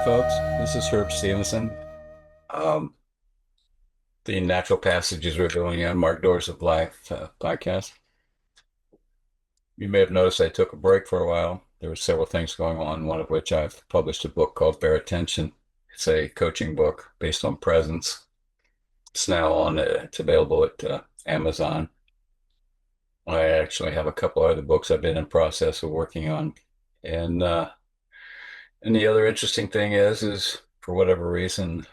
folks. This is Herb Stevenson. Um, the Natural Passages we're doing on Mark Doors of Life podcast. You may have noticed I took a break for a while. There were several things going on, one of which I've published a book called Bear Attention. It's a coaching book based on presence. It's now on, it's available at Amazon. I actually have a couple other books I've been in process of working on. And uh, and the other interesting thing is for whatever reason,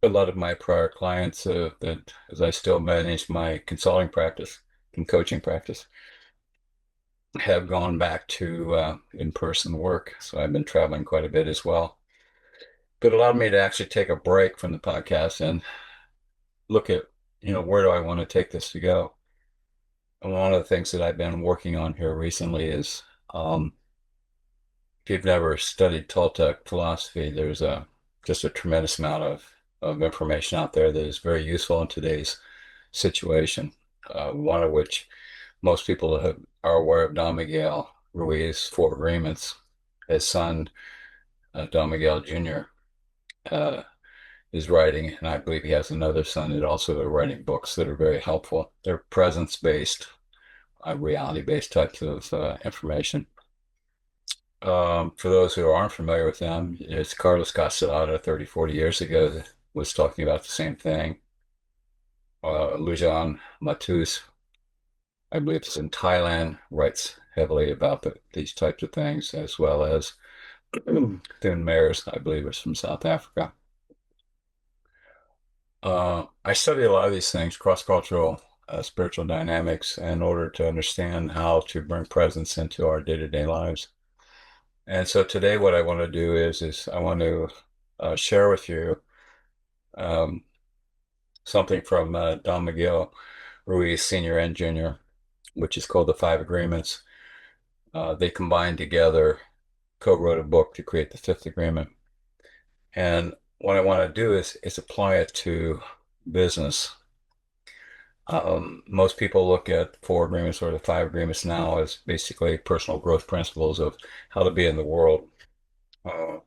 a lot of my prior clients that as I still manage my consulting practice and coaching practice have gone back to in-person work. So I've been traveling quite a bit as well. But it allowed me to actually take a break from the podcast and look at, where do I want to take this to go? And one of the things that I've been working on here recently is if you've never studied Toltec philosophy, there's just a tremendous amount of information out there that is very useful in today's situation. One of which most people are aware of Don Miguel Ruiz' Four Agreements. His son, Don Miguel Jr., uh, is writing, and I believe he has another son that also are writing books that are very helpful. They're presence-based, reality-based types of information. For those who aren't familiar with them, it's Carlos Castellano 30, 40 years ago that was talking about the same thing. Lujan Matus, I believe it's in Thailand, writes heavily about these types of things, as well as Thun Mayers, I believe, is from South Africa. I study a lot of these things, cross-cultural spiritual dynamics, in order to understand how to bring presence into our day-to-day lives. And so today, what I want to do is I want to share with you um, something from Don Miguel Ruiz, Sr. and Jr., which is called the Five Agreements. They combined together, co-wrote a book to create the Fifth Agreement. And what I want to do is apply it to business. Most people look at Four Agreements or the Five Agreements now as basically personal growth principles of how to be in the world. Uh,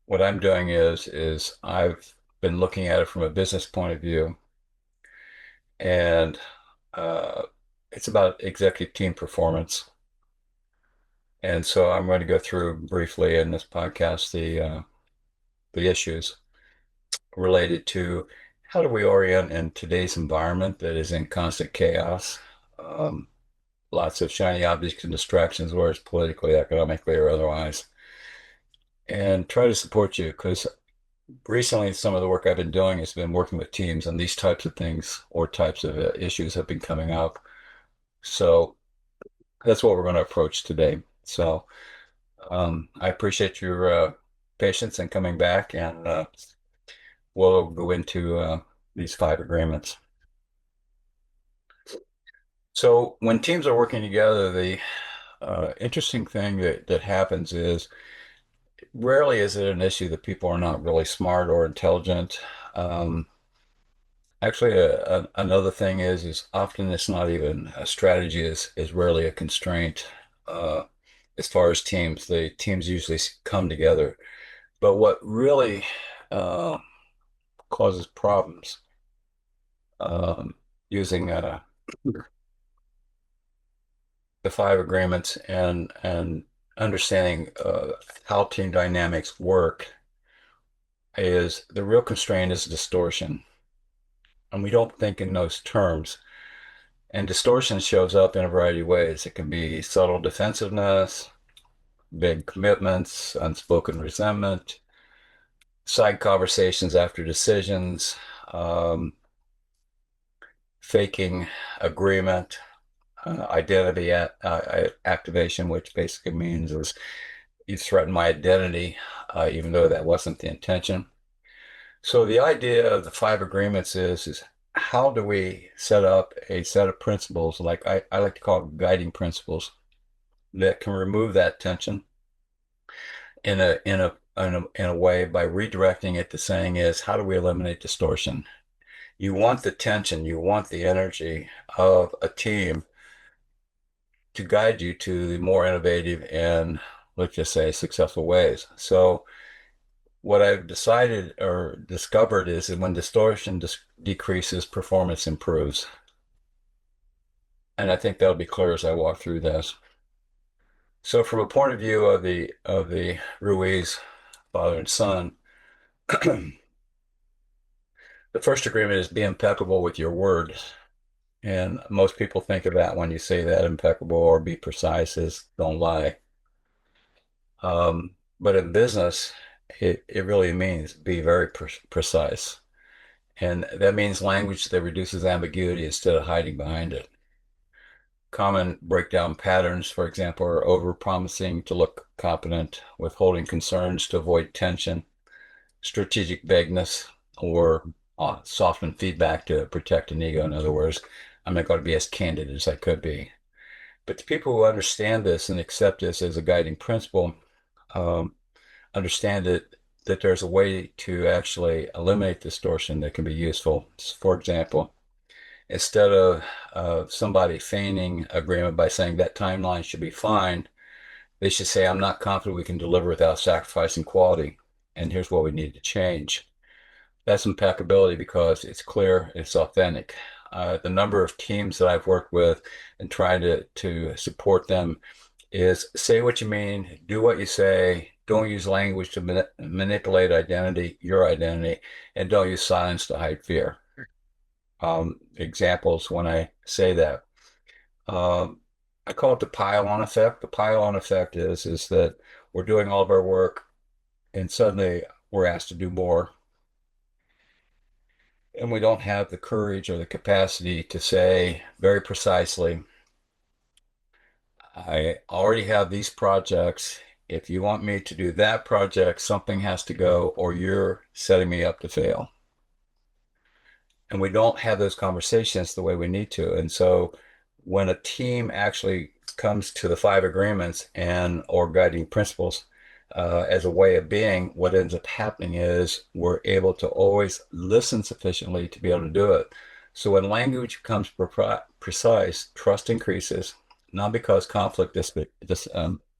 what I'm doing is I've been looking at it from a business point of view, and uh, it's about executive team performance. And so I'm going to go through briefly in this podcast the issues related to how do we orient in today's environment that is in constant chaos. Um, Lots of shiny objects and distractions, whether it's politically, economically, or otherwise, and try to support you because recently some of the work I've been doing has been working with teams and these types of things or types of issues have been coming up. So that's what we're going to approach today. So I appreciate your patience and coming back, and we'll go into these five agreements. So when teams are working together, the interesting thing that happens is rarely is it an issue that people are not really smart or intelligent. Um, Actually, another thing is often it's not even a strategy is rarely a constraint. Uh, as far as teams, the teams usually come together. But what really uh, causes problems um, using the five agreements and understanding how team dynamics work is the real constraint is distortion. And we don't think in those terms. And distortion shows up in a variety of ways. It can be subtle defensiveness, big commitments, unspoken resentment, side conversations after decisions, um, faking agreement, identity activation, which basically means is you threaten my identity, even though that wasn't the intention. So the idea of the five agreements is how do we set up a set of principles, like I like to call it guiding principles, that can remove that tension in a way by redirecting it to saying is how do we eliminate distortion? You want the tension, you want the energy of a team to guide you to the more innovative and let's just say, successful ways. So what I've decided or discovered is that when distortion decreases, performance improves. And I think that'll be clear as I walk through this. So from a point of view of the Ruiz father and son, the first agreement is be impeccable with your word. And most people think of that when you say that impeccable or be precise is don't lie. But in business, it really means be very precise. And that means language that reduces ambiguity instead of hiding behind it. Common breakdown patterns, for example, are over-promising to look competent, withholding concerns to avoid tension, strategic vagueness, or softened feedback to protect an ego. In other words, I'm not going to be as candid as I could be. But the people who understand this and accept this as a guiding principle um, understand that there's a way to actually eliminate distortion that can be useful. For example, instead of somebody feigning agreement by saying that timeline should be fine, they should say, I'm not confident we can deliver without sacrificing quality. And here's what we need to change. That's impeccability because it's clear, it's authentic. The number of teams that I've worked with and trying to support them is say what you mean, do what you say, don't use language to manipulate identity, your identity, and don't use silence to hide fear. Examples when I say that. Um, I call it the pile-on effect. The pile-on effect is that we're doing all of our work and suddenly we're asked to do more, and we don't have the courage or the capacity to say very precisely, I already have these projects. If you want me to do that project, something has to go, or you're setting me up to fail. And we don't have those conversations the way we need to. And so when a team actually comes to the five agreements and or guiding principles as a way of being, what ends up happening is we're able to always listen sufficiently to be able to do it. So when language becomes precise, trust increases, not because conflict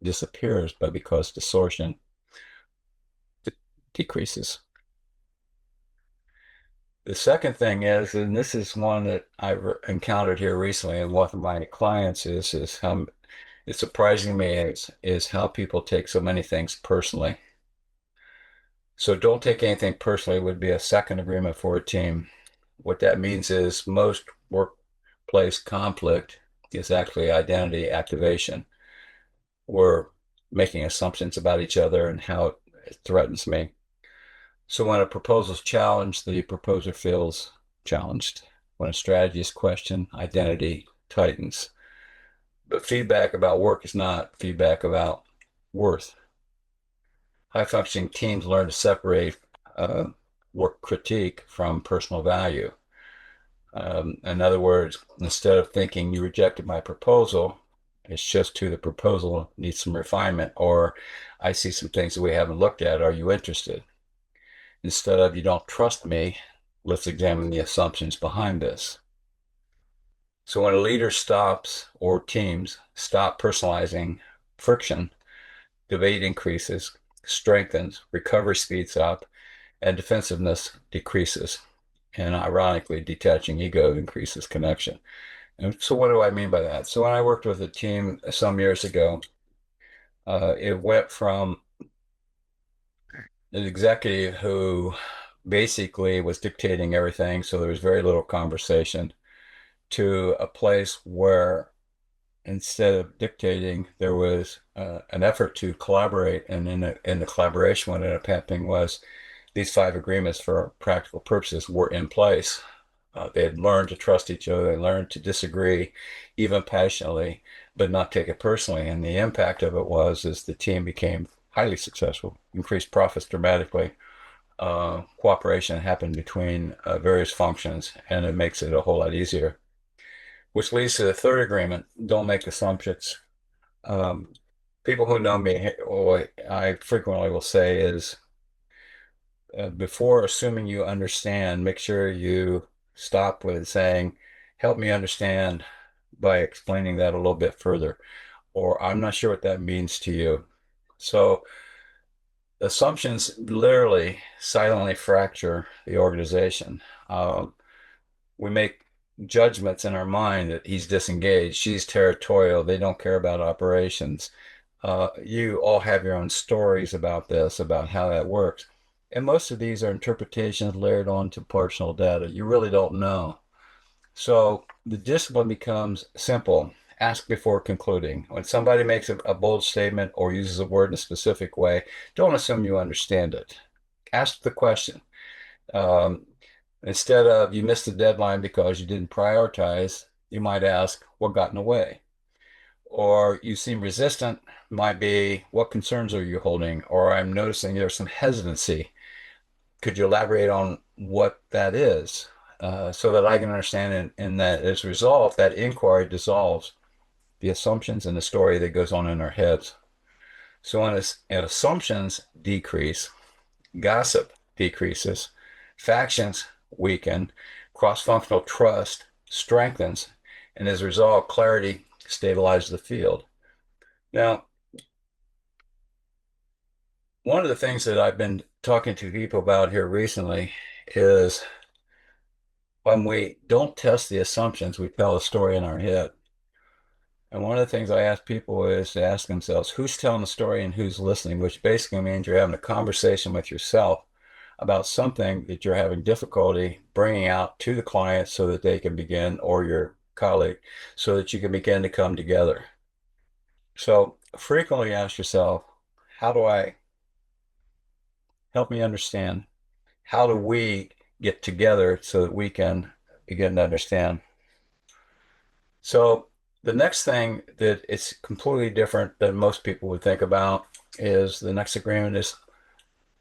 disappears, but because distortion decreases. The second thing is, and this is one that I've encountered here recently, and one of my clients is how it's surprising me is how people take so many things personally. So don't take anything personally would be a second agreement for a team. What that means is most workplace conflict is actually identity activation. We're making assumptions about each other and how it threatens me. So when a proposal is challenged, the proposer feels challenged. When a strategy is questioned, identity tightens. But feedback about work is not feedback about worth. High functioning teams learn to separate work critique from personal value. In other words, instead of thinking you rejected my proposal, it's just to the proposal needs some refinement, or I see some things that we haven't looked at. Are you interested? Instead of you don't trust me, let's examine the assumptions behind this. So when a leader stops or teams stop personalizing friction, debate increases, strengthens, recovery speeds up, and defensiveness decreases. And ironically, detaching ego increases connection. And so what do I mean by that? So when I worked with a team some years ago, it went from an executive who basically was dictating everything, so there was very little conversation, to a place where instead of dictating, there was an effort to collaborate. And in the collaboration, what ended up happening was these five agreements for practical purposes were in place. They had learned to trust each other. They learned to disagree, even passionately, but not take it personally. And the impact of it was is the team became highly successful, increased profits dramatically. Cooperation happened between various functions, and it makes it a whole lot easier. Which leads to the third agreement: don't make assumptions. Um, People who know me, what I frequently will say is, before assuming you understand, make sure you stop with saying, help me understand by explaining that a little bit further, or I'm not sure what that means to you. So assumptions literally silently fracture the organization. We make judgments in our mind that he's disengaged, she's territorial, they don't care about operations. You all have your own stories about this, about how that works. And most of these are interpretations layered onto personal data. You really don't know. So the discipline becomes simple. Ask before concluding. When somebody makes a bold statement or uses a word in a specific way, don't assume you understand it. Ask the question. Um, Instead of you missed the deadline because you didn't prioritize, you might ask, what got in the way? Or you seem resistant, might be, what concerns are you holding? Or I'm noticing there's some hesitancy. Could you elaborate on what that is so that I can understand and that as a result, that inquiry dissolves the assumptions and the story that goes on in our heads. So when assumptions decrease, gossip decreases, factions weaken, cross-functional trust strengthens, and as a result, clarity stabilizes the field. Now, one of the things that I've been talking to people about here recently is when we don't test the assumptions, we tell a story in our head. And one of the things I ask people is to ask themselves, who's telling the story and who's listening, which basically means you're having a conversation with yourself about something that you're having difficulty bringing out to the client so that they can begin, or your colleague, so that you can begin to come together. So frequently ask yourself, how do I help me understand? How do we get together so that we can begin to understand? So the next thing that it's completely different than most people would think about is the next agreement is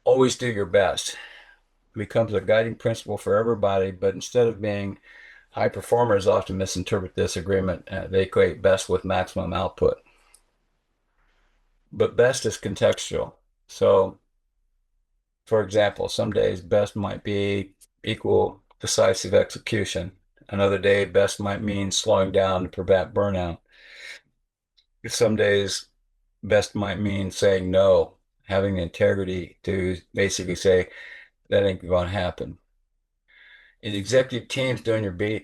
always do your best. It becomes a guiding principle for everybody, but instead of being high performers often misinterpret this agreement. They equate best with maximum output, but best is contextual. So, for example, some days best might be equal decisive execution. Another day, best might mean slowing down to prevent burnout. Some days, best might mean saying no, having the integrity to basically say that ain't going to happen. In executive teams, doing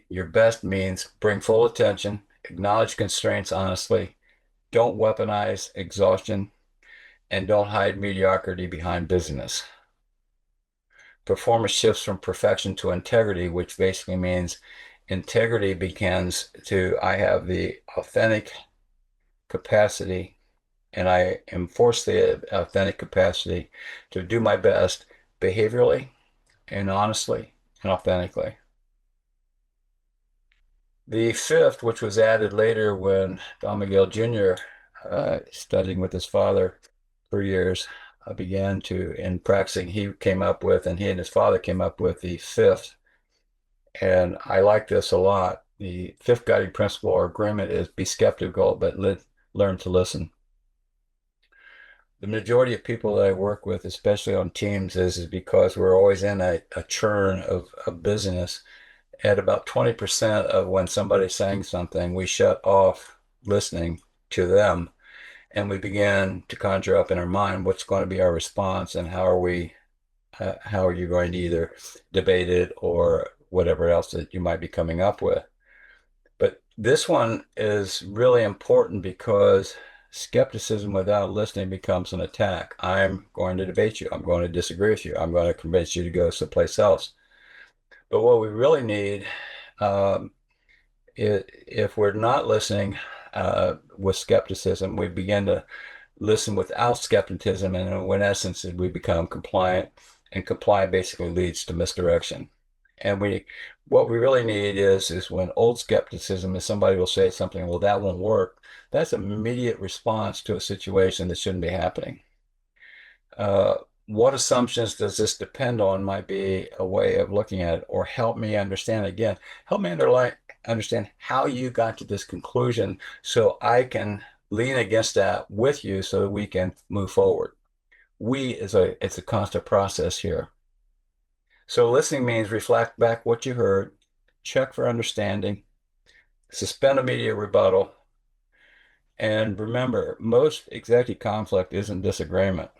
your best means bring full attention, acknowledge constraints honestly, don't weaponize exhaustion, and don't hide mediocrity behind busyness. Performance shifts from perfection to integrity, which basically means integrity begins to I have the authentic capacity and I enforce the authentic capacity to do my best behaviorally and honestly and authentically. The fifth, which was added later when Don Miguel Jr., studying with his father for years, began to, in practicing, he came up with, and he and his father came up with the fifth. And I like this a lot. The fifth guiding principle or agreement is be skeptical, but learn to listen. The majority of people that I work with, especially on teams, is because we're always in a churn of business. At about 20% of when somebody's saying something, we shut off listening to them and we begin to conjure up in our mind what's going to be our response and how are you going to either debate it or whatever else that you might be coming up with. But this one is really important because skepticism without listening becomes an attack. I'm going to debate you. I'm going to disagree with you. I'm going to convince you to go someplace else. But what we really need, um, if we're not listening with skepticism, we begin to listen without skepticism, and in essence, we become compliant, and compliant basically leads to misdirection. And what we really need is when old skepticism is somebody will say something, well, that won't work. That's an immediate response to a situation that shouldn't be happening. Uh, what assumptions does this depend on might be a way of looking at it, or help me understand again. Help me understand how you got to this conclusion so I can lean against that with you so that we can move forward. It's a constant process here. So listening means reflect back what you heard, check for understanding, suspend immediate rebuttal, And remember, most executive conflict isn't disagreement.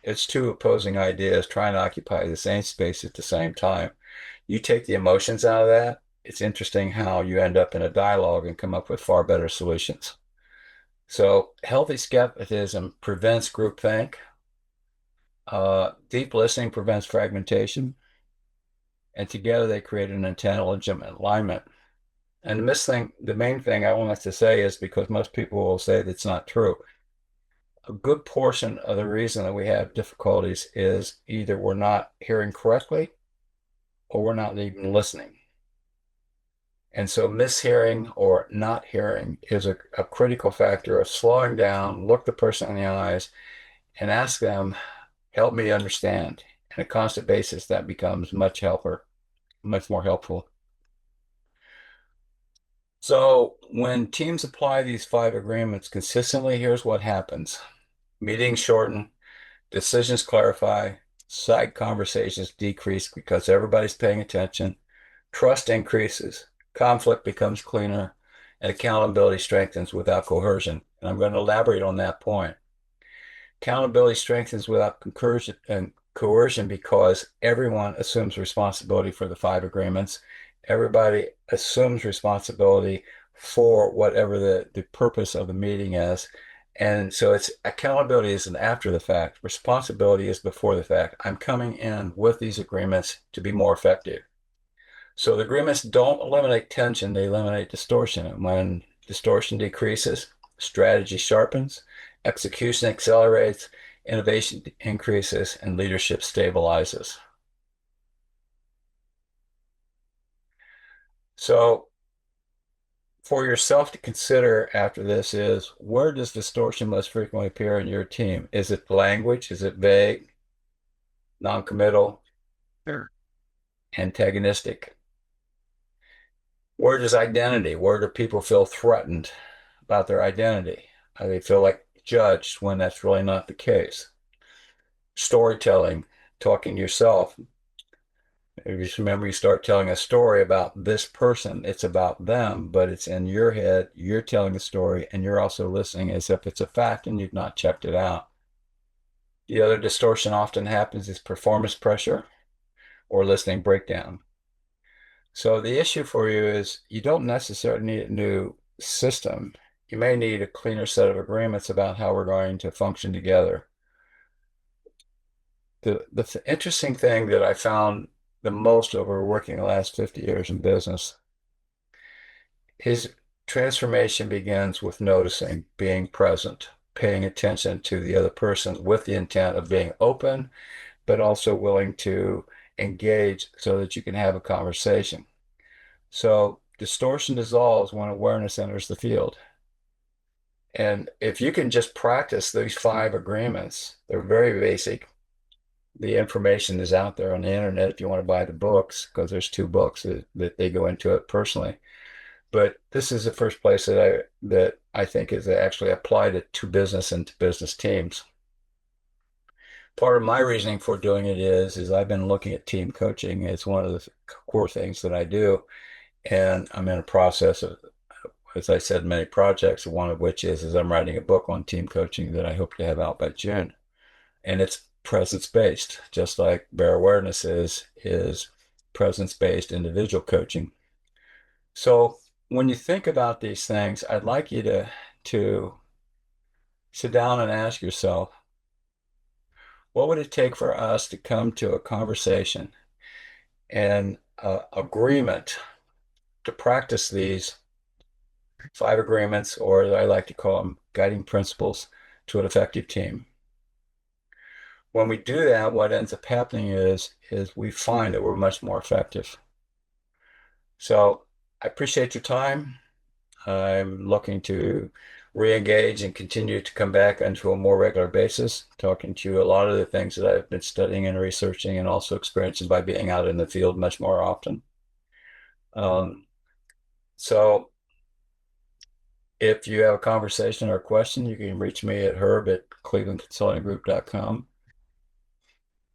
It's two opposing ideas trying to occupy the same space at the same time. You take the emotions out of that, it's interesting how you end up in a dialogue and come up with far better solutions. So, healthy skepticism prevents groupthink. Deep listening prevents fragmentation. And together they create an intelligent alignment. And the main thing I want us to say is because most people will say that's not true. A good portion of the reason that we have difficulties is either we're not hearing correctly or we're not even listening. And so mishearing or not hearing is a critical factor of slowing down, look the person in the eyes, and ask them, help me understand. On a constant basis, that becomes much more helpful. So when teams apply these five agreements consistently, here's what happens. Meetings shorten, decisions clarify, side conversations decrease because everybody's paying attention, trust increases, conflict becomes cleaner, and accountability strengthens without coercion. And I'm going to elaborate on that point. Accountability strengthens without coercion because everyone assumes responsibility for the five agreements. Everybody assumes responsibility for whatever the purpose of the meeting is. And so it's accountability is an after the fact. Responsibility is before the fact. I'm coming in with these agreements to be more effective. So the agreements don't eliminate tension, they eliminate distortion. And when distortion decreases, strategy sharpens, execution accelerates, innovation increases, and leadership stabilizes. So for yourself to consider after this is where does distortion most frequently appear in your team? Is it language? Is it vague, non-committal, Sure. antagonistic? Where does identity? Where do people feel threatened about their identity? They feel like judged when that's really not the case. Storytelling, talking to yourself. If you just remember, you start telling a story about this person, it's about them, but it's in your head. You're telling the story and you're also listening as if it's a fact and you've not checked it out. The other distortion often happens is performance pressure or listening breakdown. So the issue for you is you don't necessarily need a new system. You may need a cleaner set of agreements about how we're going to function together. The interesting thing that I found the most over working the last 50 years in business is transformation begins with noticing, being present, paying attention to the other person with the intent of being open, but also willing to engage so that you can have a conversation. So distortion dissolves when awareness enters the field. And if you can just practice these five agreements, they're very basic. The information is out there on the internet if you want to buy the books, because there's two books that they go into it personally. But this is the first place that I think is actually applied it to business and to business teams. Part of my reasoning for doing it is I've been looking at team coaching. It's one of the core things that I do. And I'm in a process of, as I said, many projects, one of which is I'm writing a book on team coaching that I hope to have out by June. And it's presence-based, just like Bear Awareness is presence-based individual coaching. So when you think about these things, I'd like you to sit down and ask yourself, what would it take for us to come to a conversation and agreement to practice these five agreements, or I like to call them guiding principles to an effective team? When we do that, what ends up happening is we find that we're much more effective. So I appreciate your time. I'm looking to re-engage and continue to come back onto a more regular basis, talking to you a lot of the things that I've been studying and researching and also experiencing by being out in the field much more often. Um, so if you have a conversation or a question, you can reach me at herb@clevelandconsultinggroup.com.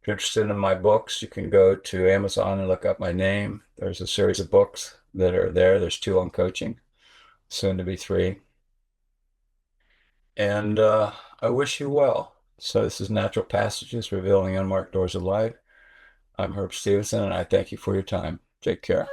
If you're interested in my books, you can go to Amazon and look up my name. There's a series of books that are there. There's two on coaching, soon to be three. and I wish you well. So this is Natural Passages Revealing Unmarked Doors of Light. I'm Herb Stevenson, and I thank you for your time. Take care.